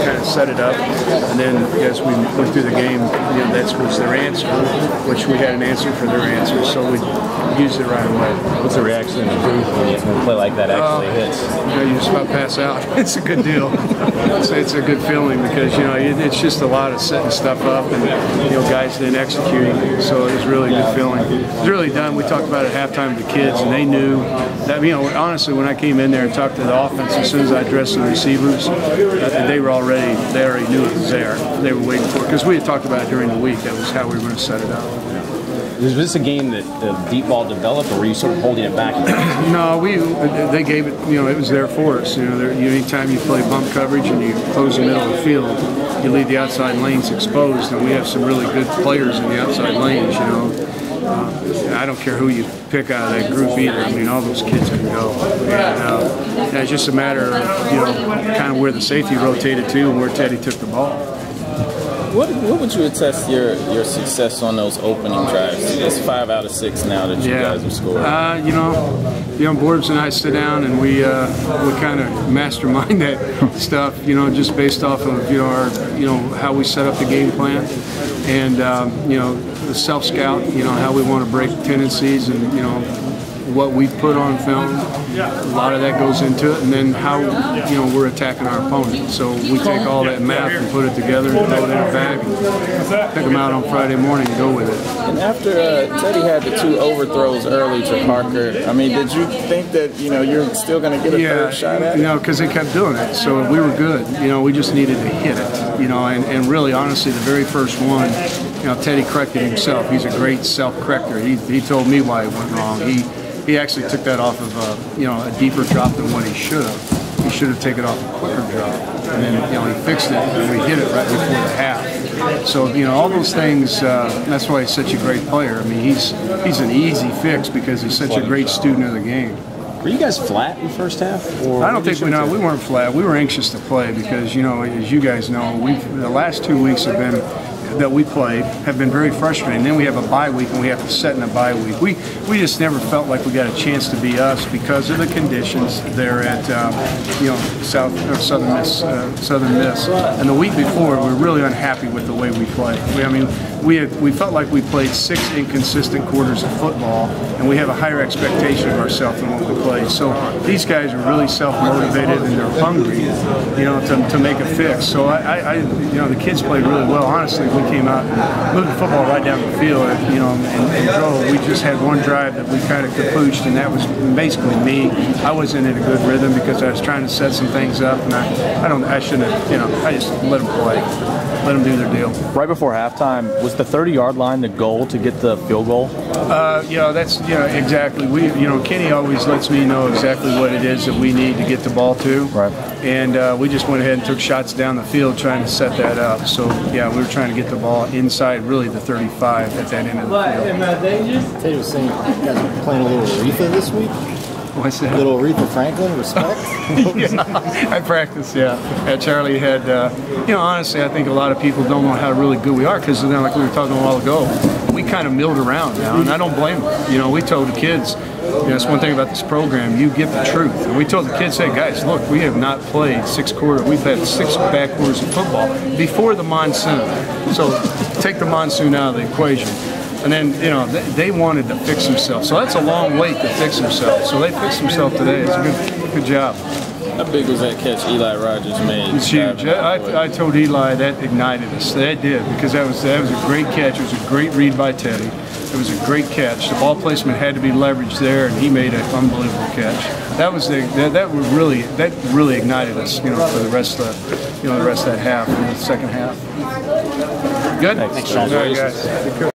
kind of set it up. And then as we went through the game, that was their answer, which we had an answer for their answer, so we used it right away. What's the reaction in the booth when a play like that actually hits? You just about pass out. It's a good deal. It's a good feeling because it's just a lot of setting stuff up and guys then executing. So it was really a good feeling. It was really done. We talked about it at halftime with the kids, and they knew that. Honestly, when I came in there and talked to the offense, as soon as I addressed the receivers, they already knew it was there. They were waiting for it because we had talked about it during the week. That was how we were going to set it up. Was this a game that the deep ball developed, or were you sort of holding it back? No, they gave it. It was there for us. Anytime you play bump coverage and you close the middle of the field, you leave the outside lanes exposed, and we have some really good players in the outside lanes. I don't care who you pick out of that group either. All those kids can go. And it's just a matter of kind of where the safety rotated to and where Teddy took the ball. What would you attest your success on those opening drives? It's 5 out of 6 now that you guys have scored. Borbs and I sit down and we kind of mastermind that stuff. Just based off of our how we set up the game plan, and the self scout. How we want to break tendencies, and what we put on film. A lot of that goes into it, and then how we're attacking our opponent. So we take all that math and put it together and throw it in a bag and pick them out on Friday morning and go with it. And after Teddy had the 2 overthrows early to Parker, did you think that you're still going to get a third shot at it? Because they kept doing it, so we were good. We just needed to hit it. And really, honestly, the very first one, Teddy corrected himself. He's a great self-corrector. He told me why it went wrong. He actually took that off of a deeper drop than what he should have. He should have taken off a quicker drop, and then he fixed it, and we hit it right before the half. So all those things. That's why he's such a great player. He's an easy fix because he's such a great student of the game. Were you guys flat in the first half? Or I don't think we weren't flat. We were anxious to play because as you guys know, the last 2 weeks that we played have been very frustrating. Then we have a bye week and we have to set in a bye week. We just never felt like we got a chance to be us because of the conditions there at Southern Miss. And the week before, we were really unhappy with the way we played. We felt like we played 6 inconsistent quarters of football, and we have a higher expectation of ourselves than what we played. So these guys are really self-motivated and they're hungry, to make a fix. So the kids played really well. Honestly, we came out and moved the football right down the field, and drove. We just had one drive that we kind of capooched, and that was basically me. I wasn't in a good rhythm because I was trying to set some things up, and I shouldn't have. I just let them play. Let them do their deal. Right before halftime, was the 30-yard line the goal to get the field goal? Exactly. Kenny always lets me know exactly what it is that we need to get the ball to. Right. And we just went ahead and took shots down the field trying to set that up. So, we were trying to get the ball inside, really, the 35 at that end of the field. Teddy was saying you guys are playing a little Aretha this week. What's that? A little Aretha Franklin, respect? I practiced, Charlie had, honestly, I think a lot of people don't know how really good we are because, like we were talking a while ago, we kind of milled around now, and I don't blame them. We told the kids, that's one thing about this program, you get the truth. And we told the kids, hey, guys, look, we have not played 6 quarters. We've had 6 back quarters of football before the monsoon. So take the monsoon out of the equation. And then, they wanted to fix themselves. So that's a long wait to fix themselves. So they fixed themselves today. It's a good job. How big was that catch Eli Rogers made? It's huge. I told Eli that ignited us. That did, because that was a great catch. It was a great read by Teddy. It was a great catch. The ball placement had to be leveraged there, and he made an unbelievable catch. That really ignited us, for the rest of the rest of that half, the second half. Good. Thanks, Shawn. All right, guys.